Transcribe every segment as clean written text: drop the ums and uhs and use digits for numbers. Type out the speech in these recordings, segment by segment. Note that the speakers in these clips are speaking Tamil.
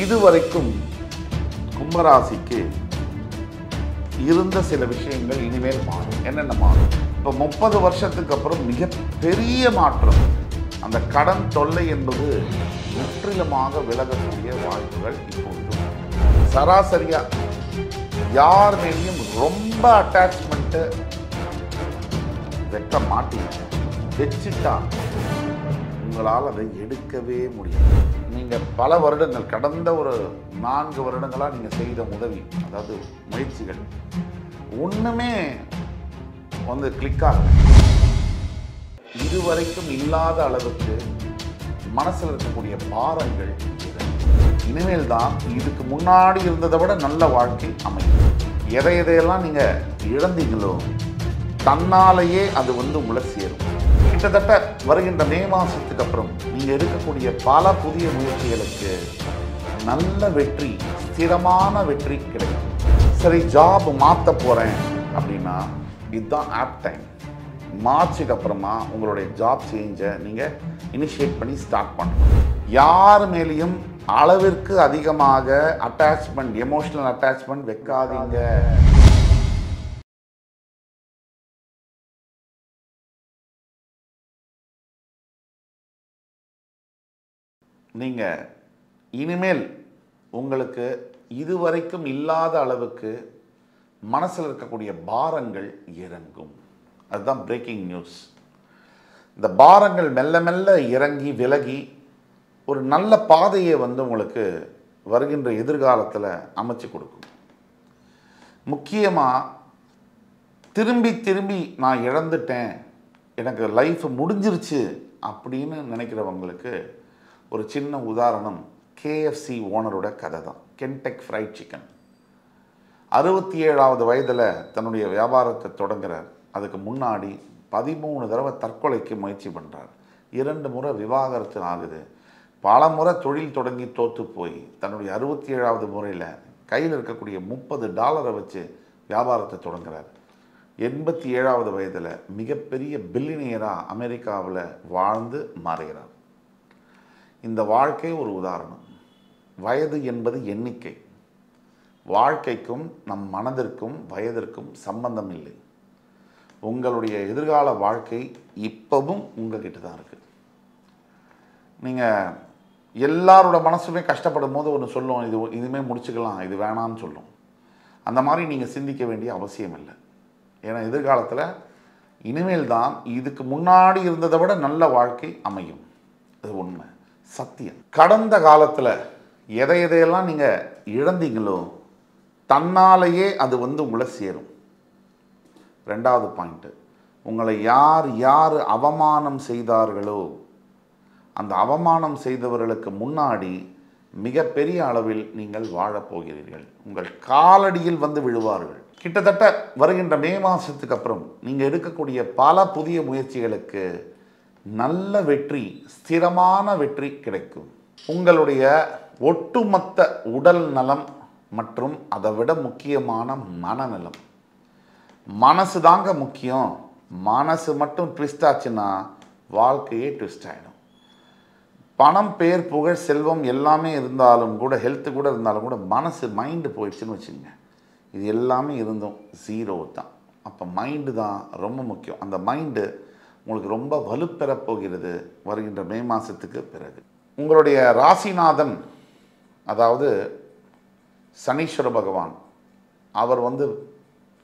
இதுவரைக்கும் கும்பராசிக்கு இருந்த சில விஷயங்கள் இனிமேல் மாறும். என்னென்ன மாறும்? இப்போ 30 வருஷத்துக்கு அப்புறம் மிகப்பெரிய மாற்றம். அந்த கடன் தொல்லை என்பது முற்றிலுமாக விலகக்கூடிய வாய்ப்புகள் இப்போது. சராசரியா யார் மேலேயும் ரொம்ப அட்டாச்மெண்ட்டு வைக்க மாட்டீங்க. வச்சுட்டா உங்களால் அதை எடுக்கவே முடியாது. நீங்கள் பல வருடங்கள், கடந்த ஒரு 4 வருடங்களாக நீங்கள் செய்த உதவி, அதாவது முயற்சிகள் ஒன்றுமே வந்து கிளிக் ஆகல. இதுவரைக்கும் இல்லாத அளவுக்கு மனசில் இருக்கக்கூடிய பாரங்கள் இனிமேல் தான் இதுக்கு முன்னாடி இருந்ததை விட நல்ல வாழ்க்கை அமையும். எதையெல்லாம் நீங்கள் இழந்தீங்களோ தன்னாலேயே அது வந்து உங்களை சேரும். கிட்டத்தட்ட வருகின்ற மே மாதத்துக்கு அப்புறம் நீங்கள் எடுக்கக்கூடிய பல புதிய முயற்சிகளுக்கு நல்ல வெற்றி, ஸ்திரமான வெற்றி கிடைக்கும். சரி, ஜாப் மாற்ற போகிறேன் அப்படின்னா இதுதான் ஆப் டைம். மார்ச்சுக்கு அப்புறமா உங்களுடைய ஜாப் சேஞ்சை நீங்கள் இனிஷியேட் பண்ணி ஸ்டார்ட் பண்ணணும். யார் மேலேயும் அளவிற்கு அதிகமாக அட்டாச்மெண்ட், எமோஷனல் அட்டாச்மெண்ட் வைக்காதீங்க. நீங்கள் இனிமேல் உங்களுக்கு இதுவரைக்கும் இல்லாத அளவுக்கு மனசில் இருக்கக்கூடிய பாரங்கள் இறங்கும். அதுதான் பிரேக்கிங் நியூஸ். இந்த பாரங்கள் மெல்ல மெல்ல இறங்கி விலகி ஒரு நல்ல பாதையை வந்து உங்களுக்கு வருகின்ற எதிர்காலத்தில் அமைச்சு கொடுக்கும். முக்கியமாக திரும்பி திரும்பி நான் இழந்துட்டேன், எனக்கு லைஃப் முடிஞ்சிருச்சு அப்படின்னு நினைக்கிறவங்களுக்கு ஒரு சின்ன உதாரணம் KFC ஓனரோட கதை தான். கென்டக் ஃப்ரைட் சிக்கன். 67வது வயதில் தன்னுடைய வியாபாரத்தை தொடங்குகிறார். அதுக்கு முன்னாடி 13 தடவை தற்கொலைக்கு முயற்சி பண்ணுறார். 2 முறை விவாகரத்து ஆகுது. பல முறை தொழில் தொடங்கி தோற்று போய் தன்னுடைய 67வது முறையில் கையில் இருக்கக்கூடிய $30 வச்சு வியாபாரத்தை தொடங்குகிறார். 87வது வயதில் மிகப்பெரிய பில்லியனியராக அமெரிக்காவில் வாழ்ந்து மாறுகிறார். இந்த வாழ்க்கை ஒரு உதாரணம். வயது என்பது எண்ணிக்கை. வாழ்க்கைக்கும் நம் மனதிற்கும் வயதிற்கும் சம்பந்தம் இல்லை. உங்களுடைய எதிர்கால வாழ்க்கை இப்பவும் உங்ககிட்ட தான் இருக்குது. நீங்கள் எல்லாரோட மனசுமே கஷ்டப்படும் போது ஒன்று சொல்லும், இதுவுமே முடிச்சுக்கலாம், இது வேணான்னு சொல்லும். அந்த மாதிரி நீங்கள் சிந்திக்க வேண்டிய அவசியம் இல்லை. ஏன்னா எதிர்காலத்தில் இனிமேல் தான் இதுக்கு முன்னாடி இருந்ததை விட நல்ல வாழ்க்கை அமையும். அது உண்மை, சத்தியம். கடந்த காலத்தில் எதையெல்லாம் நீங்கள் இழந்தீங்களோ தன்னாலேயே அது வந்து உங்களை சேரும். 2வது பாயிண்ட்டு, உங்களை யார் யார் அவமானம் செய்தார்களோ அந்த அவமானம் செய்தவர்களுக்கு முன்னாடி மிகப்பெரிய அளவில் நீங்கள் வாழப்போகிறீர்கள். உங்கள் காலடியில் வந்து விழுவார்கள். கிட்டத்தட்ட வருகின்ற மே மாதத்துக்கு அப்புறம் நீங்கள் எடுக்கக்கூடிய பல புதிய முயற்சிகளுக்கு நல்ல வெற்றி, ஸ்திரமான வெற்றி கிடைக்கும். உங்களுடைய ஒட்டுமொத்த உடல் நலம் மற்றும் அதை விட முக்கியமான மனநலம். மனசு தாங்க முக்கியம். மனசு மட்டும் ட்விஸ்ட் ஆச்சுன்னா வாழ்க்கையே ட்விஸ்ட் ஆகிடும். பணம், பேர், புகழ், செல்வம் எல்லாமே இருந்தாலும் கூட, ஹெல்த்து கூட இருந்தாலும் கூட, மனசு மைண்டு போயிடுச்சுன்னு வச்சுங்க, இது எல்லாமே இருந்தும் ஜீரோ தான். அப்போ மைண்டு தான் ரொம்ப முக்கியம். அந்த மைண்டு உங்களுக்கு ரொம்ப வலுப்பெறப் போகிறது வருகின்ற மே மாதத்துக்கு பிறகு. உங்களுடைய ராசிநாதன், அதாவது சனீஸ்வர பகவான், அவர் வந்து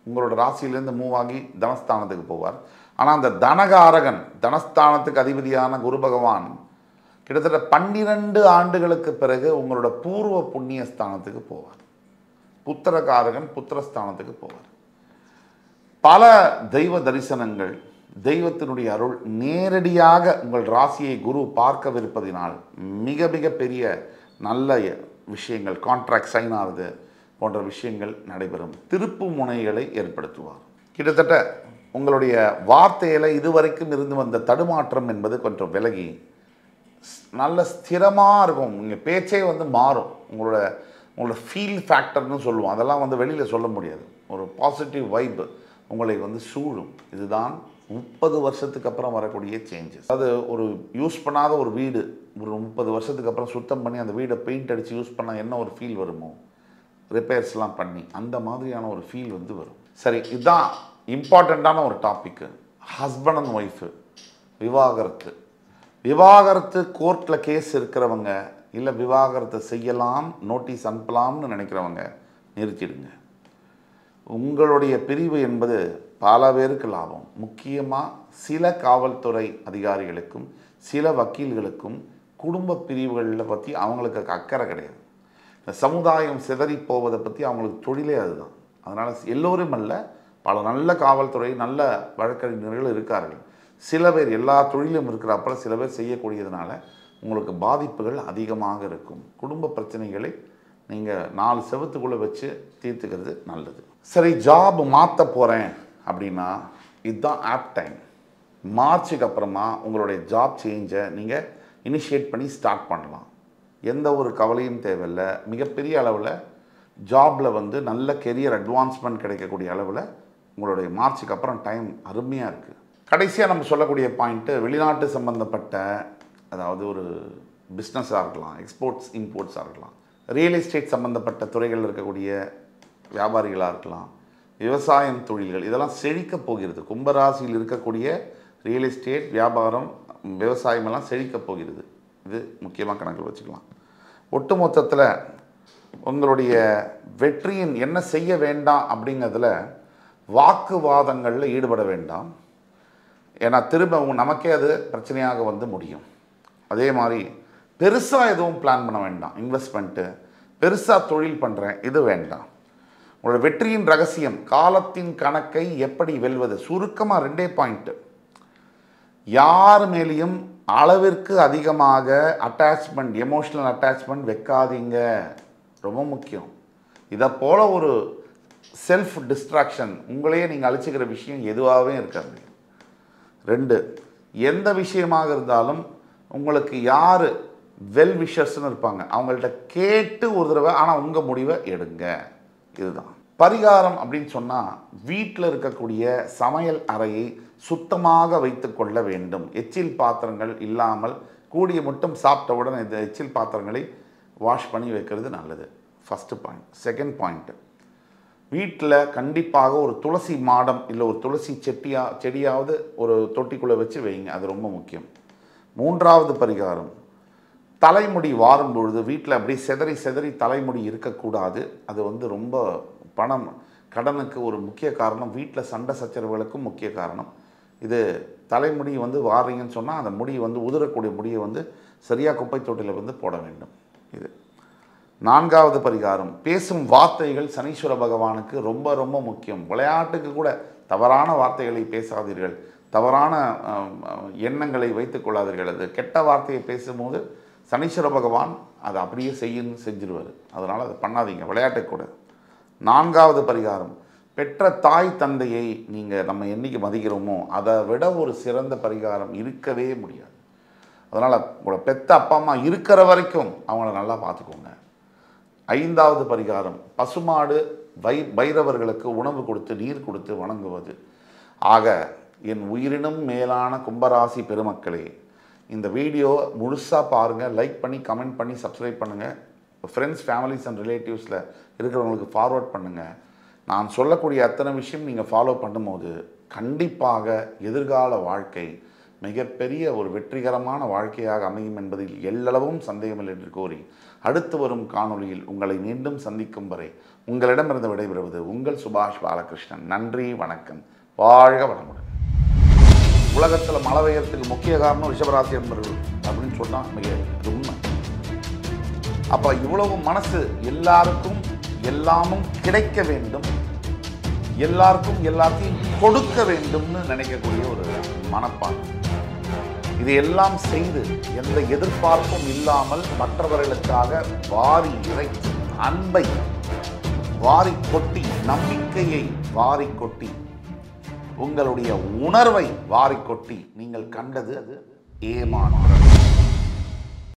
உங்களோட ராசியிலேருந்து மூவ் ஆகி தனஸ்தானத்துக்கு போவார். ஆனால் அந்த தனகாரகன், தனஸ்தானத்துக்கு அதிபதியான குரு பகவான் கிட்டத்தட்ட 12 ஆண்டுகளுக்கு பிறகு உங்களோட பூர்வ புண்ணிய ஸ்தானத்துக்கு போவார். புத்திரகாரகன் புத்திரஸ்தானத்துக்கு போவார். பல தெய்வ தரிசனங்கள், தெய்வத்தினுடைய அருள் நேரடியாக உங்கள் ராசியை குரு பார்க்கவிருப்பதினால் மிக மிக பெரிய நல்ல விஷயங்கள், கான்ட்ராக்ட் சைன் ஆகுது போன்ற விஷயங்கள் நடைபெறும். திருப்பு முனைகளை ஏற்படுத்துவார். கிட்டத்தட்ட உங்களுடைய வார்த்தையில் இதுவரைக்கும் இருந்து வந்த தடுமாற்றம் என்பது கொஞ்சம் விலகி நல்ல ஸ்திரமாக இருக்கும். உங்கள் பேச்சே வந்து மாறும். உங்களோட ஃபீல் ஃபேக்டர்னு சொல்லுவோம், அதெல்லாம் வந்து வெளியில் சொல்ல முடியாது. ஒரு பாசிட்டிவ் வைப் உங்களை வந்து சூழும். இதுதான் 30 வருஷத்துக்கு அப்புறம் வரக்கூடிய சேஞ்சஸ். அது ஒரு யூஸ் பண்ணாத ஒரு வீடு ஒரு 30 வருஷத்துக்கு அப்புறம் சுத்தம் பண்ணி அந்த வீடை பெயிண்ட் அடித்து யூஸ் பண்ணால் என்ன ஒரு ஃபீல் வருமோ, ரிப்பேர்ஸ்லாம் பண்ணி அந்த மாதிரியான ஒரு ஃபீல் வந்து வரும். சரி, இதுதான் இம்பார்ட்டண்ட்டான ஒரு டாப்பிக்கு. ஹஸ்பண்ட் அண்ட் ஒய்ஃபு விவாகரத்து. விவாகரத்து கோர்ட்டில் கேஸ் இருக்கிறவங்க, இல்லை விவாகரத்தை செய்யலாம், நோட்டீஸ் அனுப்பலாம்னு நினைக்கிறவங்க நிறுத்திடுங்க. உங்களுடைய பிரிவு என்பது பல பேருக்கு லாபம். முக்கியமாக சில காவல்துறை அதிகாரிகளுக்கும் சில வக்கீல்களுக்கும் குடும்ப பிரிவுகளில் பற்றி அவங்களுக்கு அக்கறை கிடையாது. இந்த சமுதாயம் சிதறி போவதை பற்றி அவங்களுக்கு தொழிலே அதுதான். அதனால் எல்லோரும் அல்ல, பல நல்ல காவல்துறை நல்ல வழக்கறிஞர்கள் இருக்கார்கள். சில பேர், எல்லா தொழிலும் இருக்கிறப்ப சில பேர் செய்யக்கூடியதுனால உங்களுக்கு பாதிப்புகள் அதிகமாக இருக்கும். குடும்ப பிரச்சனைகளை நீங்கள் 4 செவத்துக்குள்ளே வச்சு தீர்த்துக்கிறது நல்லது. சரி, ஜாப் மாற்ற போகிறேன் அப்படின்னா இதுதான் ஆப் டைம். மார்ச்சுக்கு அப்புறமா உங்களுடைய ஜாப் சேஞ்சை நீங்கள் இனிஷியேட் பண்ணி ஸ்டார்ட் பண்ணலாம். எந்த ஒரு கவலையும் தேவையில்லை. மிகப்பெரிய அளவில் ஜாபில் வந்து நல்ல கெரியர் அட்வான்ஸ்மெண்ட் கிடைக்கக்கூடிய அளவில் உங்களுடைய மார்ச்சுக்கு அப்புறம் டைம் அருமையாக இருக்குது. கடைசியாக நம்ம சொல்லக்கூடிய பாயிண்ட்டு, வெளிநாட்டு சம்பந்தப்பட்ட, அதாவது ஒரு பிஸ்னஸாக இருக்கலாம், எக்ஸ்போர்ட்ஸ் இம்போர்ட்ஸாக இருக்கலாம், ரியல் எஸ்டேட் சம்மந்தப்பட்ட துறைகளில் இருக்கக்கூடிய வியாபாரிகளாக இருக்கலாம், விவசாயம் தொழில்கள், இதெல்லாம் செழிக்கப் போகிறது. கும்பராசியில் இருக்கக்கூடிய ரியல் எஸ்டேட், வியாபாரம், விவசாயமெல்லாம் செழிக்கப் போகிறது. இது முக்கியமாக கணக்கில் வச்சுக்கலாம். ஒட்டு மொத்தத்தில் உங்களுடைய வெற்றியின் என்ன செய்ய வேண்டாம் அப்படிங்கிறதுல வாக்குவாதங்களில் ஈடுபட வேண்டாம். ஏன்னா திரும்ப நமக்கே அது பிரச்சனையாக வந்து முடியும். அதே மாதிரி பெருசாக எதுவும் பிளான் பண்ண வேண்டாம். இன்வெஸ்ட்மெண்ட்டு, பெருசாக தொழில் பண்ணுறேன், இது வேண்டாம். உங்களோட வெற்றியின் ரகசியம், காலத்தின் கணக்கை எப்படி வெல்வது. சுருக்கமாக 2 பாயிண்ட்டு. யார் மேலேயும் அளவிற்கு அதிகமாக அட்டாச்மெண்ட், எமோஷ்னல் அட்டாச்மெண்ட் வைக்காதீங்க, ரொம்ப முக்கியம். இதை போல் ஒரு செல்ஃப் டிஸ்ட்ராக்ஷன், உங்களையே நீங்கள் அழிச்சிக்கிற விஷயம் எதுவாகவே இருக்காது. 2, எந்த விஷயமாக இருந்தாலும் உங்களுக்கு யார் வெல் விஷர்ஸ்ன்னு இருப்பாங்க, அவங்கள்ட்ட கேட்டு ஒரு தடவை, ஆனால் உங்கள் முடிவை எடுங்க. இதுதான் பரிகாரம் அப்படின்னு சொன்னால், வீட்டில் இருக்கக்கூடிய சமையல் அறையை சுத்தமாக வைத்து கொள்ள வேண்டும். எச்சில் பாத்திரங்கள் இல்லாமல், கூடிய மட்டும் சாப்பிட்டவுடன் இந்த எச்சில் பாத்திரங்களை வாஷ் பண்ணி வைக்கிறது நல்லது. First point. செகண்ட் பாயிண்ட்டு, வீட்டில் கண்டிப்பாக ஒரு துளசி மாடம் இல்லை ஒரு துளசி செடியாவது ஒரு தொட்டிக்குள்ளே வச்சு வைங்க, அது ரொம்ப முக்கியம். 3வது பரிகாரம், தலைமுடி வாரும் பொழுது வீட்டில் அப்படியே செதறி செதறி தலைமுடி இருக்கக்கூடாது. அது வந்து ரொம்ப பணம் கடனுக்கு ஒரு முக்கிய காரணம், வீட்டில் சண்டை சச்சரவுகளுக்கும் முக்கிய காரணம். இது தலைமுடி வந்து வாரிங்கன்னு சொன்னால் அந்த முடி வந்து உதிரக்கூடிய முடியை வந்து சரியாக குப்பை தொட்டியில் வந்து போட வேண்டும். இது 4வது பரிகாரம், பேசும் வார்த்தைகள் சனீஸ்வர பகவானுக்கு ரொம்ப ரொம்ப முக்கியம். விளையாட்டுக்கு கூட தவறான வார்த்தைகளை பேசாதீர்கள், தவறான எண்ணங்களை வைத்துக் கொள்ளாதீர்கள். அது கெட்ட வார்த்தையை பேசும்போது சனீஸ்வர பகவான் அதை அப்படியே செஞ்சிருவார். அதனால் அதை பண்ணாதீங்க, விளையாட்டுக்கு கூட. 4வது பரிகாரம், பெற்ற தாய் தந்தையை நீங்கள் நம்ம என்றைக்கு மதிக்கிறோமோ அதை விட ஒரு சிறந்த பரிகாரம் இருக்கவே முடியாது. அதனால் உங்களோட பெத்த அப்பா அம்மா இருக்கிற வரைக்கும் அவங்கள நல்லா பார்த்துக்கோங்க. 5வது பரிகாரம், பசுமாடு பைரவர்களுக்கு உணவு கொடுத்து நீர் கொடுத்து வணங்குவது. ஆக என் உயிரினும் மேலான கும்பராசி பெருமக்களே, இந்த வீடியோ முழுசாக பாருங்கள், லைக் பண்ணி கமெண்ட் பண்ணி சப்ஸ்கிரைப் பண்ணுங்கள். ஃப்ரெண்ட்ஸ், ஃபேமிலிஸ் அண்ட் ரிலேட்டிவ்ஸில் இருக்கிறவங்களுக்கு ஃபார்வர்ட் பண்ணுங்கள். நான் சொல்லக்கூடிய அத்தனை விஷயம் நீங்கள் ஃபாலோ பண்ணும்போது கண்டிப்பாக எதிர்கால வாழ்க்கை மிகப்பெரிய ஒரு வெற்றிகரமான வாழ்க்கையாக அமையும் என்பதில் எல்லளவும் சந்தேகமில்லை என்று கூறி, அடுத்து வரும் காணொளியில் உங்களை மீண்டும் சந்திக்கும் வரை உங்களிடமிருந்து விடைபெறுவது உங்கள் சுபாஷ் பாலகிருஷ்ணன். நன்றி, வணக்கம், வாழ்க வளமுடன். உலகத்தில் மழை பெய்யறதுக்கு முக்கிய காரணம் ரிஷபராசி என்பவர்கள் அப்படின்னு சொன்னால் மிக இது உண்மை. அப்போ இவ்வளவு மனசு எல்லாருக்கும் எல்லாமும் கிடைக்க வேண்டும், எல்லாருக்கும் எல்லாத்தையும் கொடுக்க வேண்டும்னு நினைக்கக்கூடிய ஒரு மனப்பான்மை. இது எல்லாம் செய்து எந்த எதிர்பார்ப்பும் இல்லாமல் மற்றவர்களுக்காக வாரி இறைச்சி அன்பை வாரி கொட்டி, நம்பிக்கையை வாரி கொட்டி, உங்களுடைய உணர்வை வாரி கொட்டி நீங்கள் கண்டது ஏமாற்றம்.